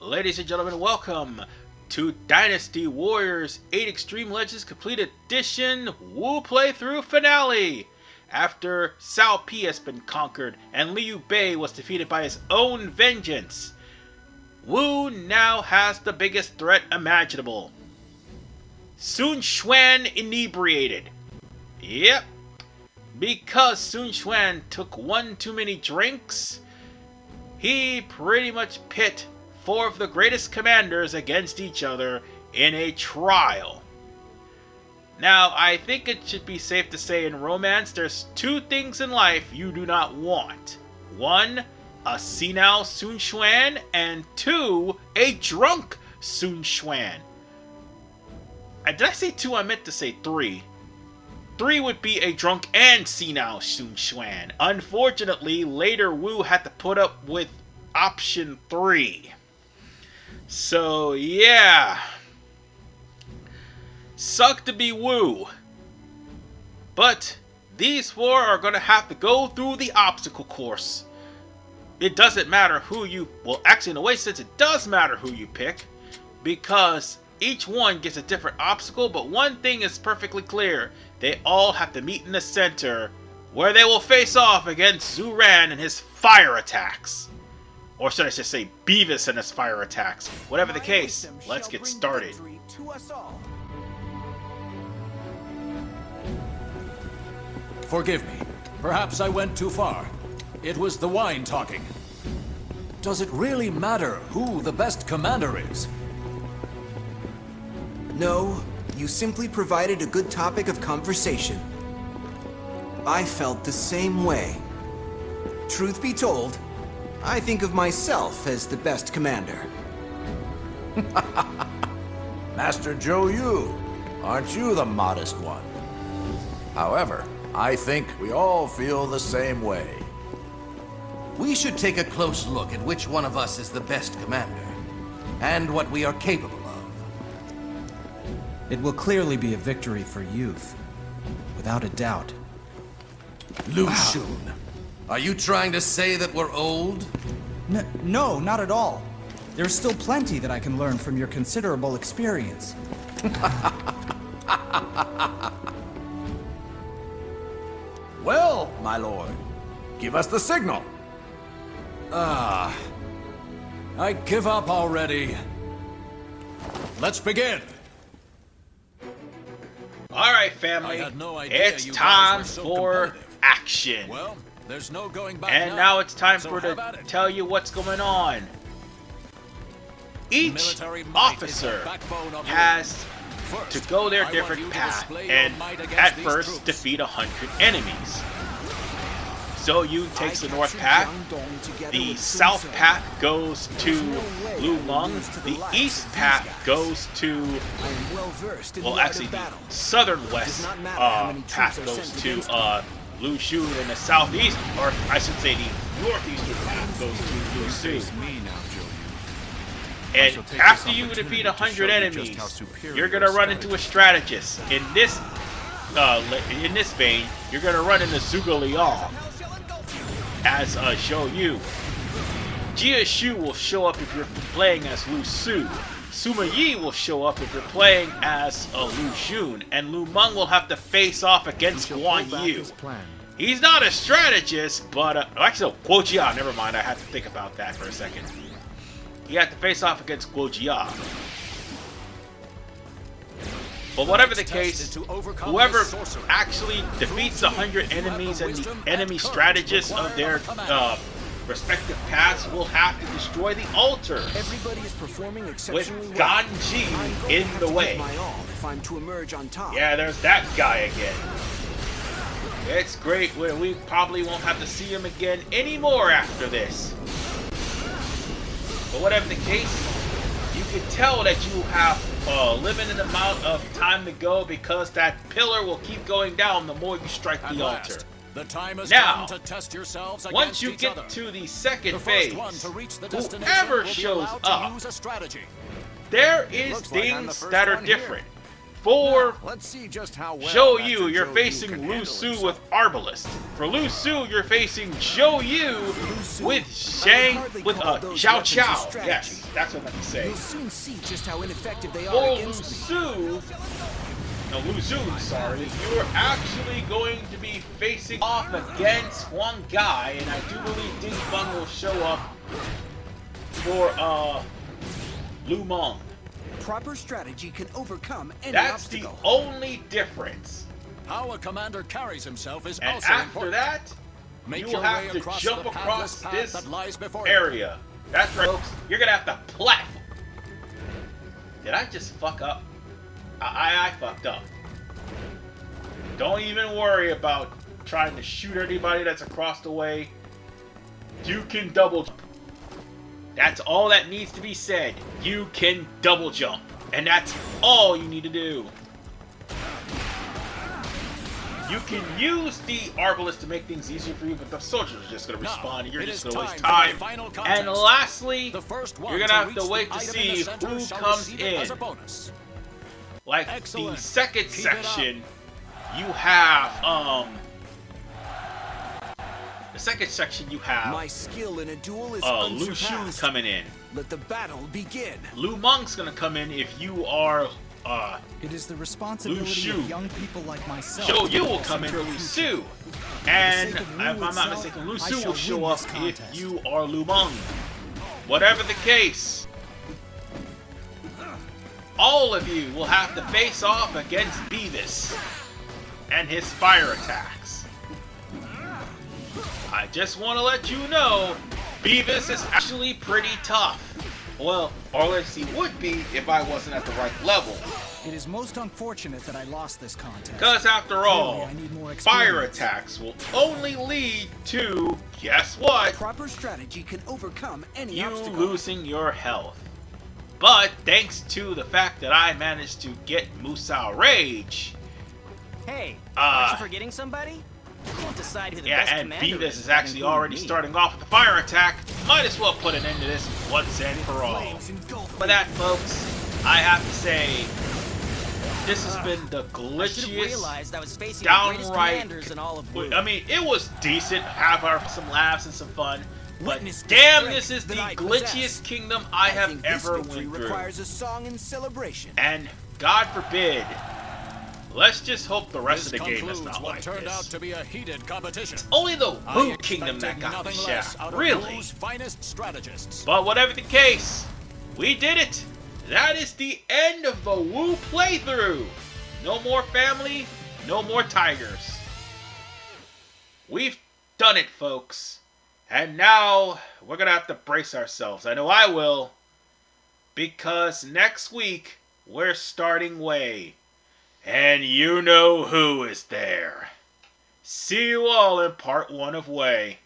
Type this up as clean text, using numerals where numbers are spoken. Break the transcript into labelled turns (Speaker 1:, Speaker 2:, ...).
Speaker 1: Ladies and gentlemen, welcome to Dynasty Warriors 8 Extreme Legends Complete Edition Wu Playthrough Finale! After Cao Pi has been conquered and Liu Bei was defeated by his own vengeance, Wu now has the biggest threat imaginable. Sun Quan inebriated. Yep, because Sun Quan took one too many drinks, he pretty much pit 4 of the greatest commanders against each other in a trial. Now, I think it should be safe to say in romance, there's 2 things in life you do not want. 1, a senile Sun Quan, and 2, a drunk Sun Quan. Did I say 2? I meant to say 3. 3 would be a drunk and senile Sun Quan. Unfortunately, later Wu had to put up with option 3. So, yeah. Suck to be Wu. But these 4 are going to have to go through the obstacle course. It doesn't matter who you... Well, actually, in a way, since it does matter who you pick, because each one gets a different obstacle, but one thing is perfectly clear. They all have to meet in the center, where they will face off against Zhou Yu and his fire attacks. Or should I just say Beavis and his fire attacks. Whatever the case, let's get started.
Speaker 2: Forgive me. Perhaps I went too far. It was the wine talking. Does it really matter who the best commander is?
Speaker 3: No, you simply provided a good topic of conversation. I felt the same way. Truth be told, I think of myself as the best commander.
Speaker 4: Master Zhou Yu, aren't you the modest one? However, I think we all feel the same way.
Speaker 5: We should take a close look at which one of us is the best commander, and what we are capable of.
Speaker 6: It will clearly be a victory for youth, without a doubt.
Speaker 5: Lu Xun, are you trying to say that we're old?
Speaker 6: No, not at all. There's still plenty that I can learn from your considerable experience.
Speaker 4: Well, my lord, give us the signal.
Speaker 2: I give up already. Let's begin.
Speaker 1: Alright, family.
Speaker 2: I had no idea
Speaker 1: It's
Speaker 2: you
Speaker 1: time
Speaker 2: guys were so
Speaker 1: for
Speaker 2: competitive.
Speaker 1: action.
Speaker 2: Well, there's no going back
Speaker 1: And now it's time
Speaker 2: So
Speaker 1: for
Speaker 2: how
Speaker 1: to
Speaker 2: about it?
Speaker 1: tell you what's going on. Each
Speaker 2: Military might is
Speaker 1: officer
Speaker 2: the backbone of
Speaker 1: has
Speaker 2: First,
Speaker 1: to go their
Speaker 2: I want
Speaker 1: different
Speaker 2: you to
Speaker 1: path
Speaker 2: display your
Speaker 1: and
Speaker 2: might against
Speaker 1: at
Speaker 2: these
Speaker 1: first
Speaker 2: troops.
Speaker 1: defeat 100 enemies. Zhou Yu takes the north path, the south path goes to Lu Meng, the east path goes to, well actually the southern west path goes to Lu Xun, and the southeast, or I should say the northeastern path goes to Lu Xun. And after you defeat 100 enemies, you're gonna run into a strategist. In this vein, you're gonna run into Zhuge Liang as Zhou Yu. Jia Shu will show up if you're playing as Lu Su. Sima Yi will show up if you're playing as Lu Xun, and Lu Meng will have to face off against Guan Yu. He's not a strategist, but actually, Guo Jia. Never mind, I had to think about that for a second. You have to face off against Guo Jia. But whatever the case, whoever actually defeats 100 enemies and the enemy strategists of their respective paths will have to destroy the altar with Ganji in the way. Yeah, there's that guy again. It's great. We probably won't have to see him again anymore after this. But whatever the case, you can tell that you have a limited amount of time to go because that pillar will keep going down the more you strike the altar.
Speaker 2: The time has
Speaker 1: Now,
Speaker 2: come to test yourselves
Speaker 1: once you
Speaker 2: against
Speaker 1: get
Speaker 2: each other.
Speaker 1: to the second
Speaker 2: The
Speaker 1: phase,
Speaker 2: first one to reach the destination
Speaker 1: whoever
Speaker 2: will be
Speaker 1: shows
Speaker 2: allowed to
Speaker 1: up,
Speaker 2: use a strategy.
Speaker 1: there is
Speaker 5: Looks like I'm the
Speaker 1: things
Speaker 5: first
Speaker 1: that are
Speaker 5: one here.
Speaker 1: different. For
Speaker 4: Let's see just how well
Speaker 1: Zhou
Speaker 4: Master
Speaker 1: Yu, you're
Speaker 4: Zhou Yu
Speaker 1: facing
Speaker 4: can
Speaker 1: Lu
Speaker 4: handle
Speaker 1: Su
Speaker 4: himself.
Speaker 1: with Arbalist. For Lu Su, you're facing Zhou Yu with Xiao Chao. Yes, that's what I meant to say.
Speaker 3: You'll soon see just how ineffective they
Speaker 1: For
Speaker 3: are
Speaker 1: Lu
Speaker 3: against me.
Speaker 1: Su, no, Lu Su, sorry, you're actually going to be facing off against Huang Gai, and I do believe Ding Feng will show up for Lu Meng.
Speaker 3: Proper strategy can overcome any
Speaker 1: That's
Speaker 3: obstacle.
Speaker 1: the only difference.
Speaker 2: How a commander carries himself is
Speaker 1: And
Speaker 2: also
Speaker 1: after
Speaker 2: important.
Speaker 1: that,
Speaker 2: Make
Speaker 1: you will
Speaker 2: your
Speaker 1: have
Speaker 2: way
Speaker 1: to
Speaker 2: across
Speaker 1: jump
Speaker 2: the
Speaker 1: across
Speaker 2: pathless path
Speaker 1: this
Speaker 2: that lies before you.
Speaker 1: area. That's right, folks. You're gonna have to platform. Did I just fuck up? I fucked up. Don't even worry about trying to shoot anybody that's across the way. You can double jump. That's all that needs to be said. You can double jump. And that's all you need to do. You can use the Arbalist to make things easier for you, but the soldiers are just going to
Speaker 2: Now,
Speaker 1: respond and you're
Speaker 2: it
Speaker 1: just
Speaker 2: is
Speaker 1: going to waste
Speaker 2: time for
Speaker 1: time.
Speaker 2: the final contest.
Speaker 1: And lastly,
Speaker 2: The first one
Speaker 1: you're going to have
Speaker 2: reach
Speaker 1: to
Speaker 2: the
Speaker 1: wait to
Speaker 2: item in
Speaker 1: see
Speaker 2: the center
Speaker 1: who
Speaker 2: shall
Speaker 1: comes
Speaker 2: receive it as a
Speaker 1: in.
Speaker 2: bonus.
Speaker 1: Like
Speaker 2: Excellent.
Speaker 1: the second
Speaker 2: Keep it up.
Speaker 1: section, you have the second section you have
Speaker 3: My skill in a duel is
Speaker 1: Lu Shu
Speaker 3: unsurpassed.
Speaker 1: coming in.
Speaker 3: Let the battle begin.
Speaker 1: Lu Meng's gonna come in if you are
Speaker 6: It is the
Speaker 1: Lu
Speaker 6: responsibility
Speaker 1: Shu.
Speaker 6: of young people like myself.
Speaker 1: Zhou
Speaker 6: to
Speaker 1: Yu will
Speaker 6: invest
Speaker 1: come in
Speaker 6: in
Speaker 1: for
Speaker 6: their
Speaker 1: Lu
Speaker 6: future.
Speaker 1: Su. And
Speaker 6: For the
Speaker 1: if
Speaker 6: sake of
Speaker 1: I'm
Speaker 6: Wu
Speaker 1: not
Speaker 6: itself,
Speaker 1: mistaken, Lu
Speaker 6: I
Speaker 1: Su
Speaker 6: shall
Speaker 1: will show
Speaker 6: win
Speaker 1: up
Speaker 6: this
Speaker 1: if
Speaker 6: contest.
Speaker 1: you are Lu Meng. Whatever the case, all of you will have to face off against Beavis and his fire attacks. I just want to let you know, Beavis is actually pretty tough. Well, or at least he would be if I wasn't at the right level.
Speaker 6: It is most unfortunate that I lost this contest.
Speaker 1: Because after all,
Speaker 6: Clearly, I need more
Speaker 1: fire
Speaker 6: experience.
Speaker 1: attacks will only lead to, guess what?
Speaker 3: Proper strategy can overcome any
Speaker 1: You
Speaker 3: obstacle.
Speaker 1: losing your health. But thanks to the fact that I managed to get Musou Rage,
Speaker 7: Hey,
Speaker 1: Uh,
Speaker 7: aren't you forgetting somebody? You can't decide who the
Speaker 1: yeah,
Speaker 7: best
Speaker 1: and
Speaker 7: commander
Speaker 1: Beavis is
Speaker 7: without
Speaker 1: actually
Speaker 7: including
Speaker 1: already
Speaker 7: me.
Speaker 1: starting off with the fire attack. Might as well put an end to this once and for all.
Speaker 3: Flames engulf
Speaker 1: For
Speaker 3: me.
Speaker 1: that, folks, I have to say, this has been the
Speaker 7: I should have
Speaker 1: glitchiest.
Speaker 7: realized I was facing the greatest
Speaker 1: Downright,
Speaker 7: commanders in all of Wu.
Speaker 1: I mean, it was decent, have some laughs and some fun, but
Speaker 3: Witness the
Speaker 1: damn,
Speaker 3: strength
Speaker 1: this is the
Speaker 3: that I
Speaker 1: glitchiest
Speaker 3: possess.
Speaker 1: kingdom I have
Speaker 3: think this
Speaker 1: ever
Speaker 3: victory
Speaker 1: went through.
Speaker 3: requires a song in celebration.
Speaker 1: And God forbid, let's just hope the rest
Speaker 2: This
Speaker 1: of the game is
Speaker 2: concludes
Speaker 1: not
Speaker 2: what
Speaker 1: like
Speaker 2: turned out
Speaker 1: this.
Speaker 2: to be a heated competition.
Speaker 1: Only the
Speaker 2: I
Speaker 1: Wu Kingdom that
Speaker 2: expected
Speaker 1: got the
Speaker 2: nothing less
Speaker 1: shaft,
Speaker 2: out of
Speaker 1: really.
Speaker 2: Wu's finest strategists.
Speaker 1: But whatever the case, we did it. That is the end of the Wu playthrough. No more family, no more tigers. We've done it, folks. And now we're gonna have to brace ourselves. I know I will. Because next week we're starting Wei. And you know who is there. See you all in part 1 of Wei.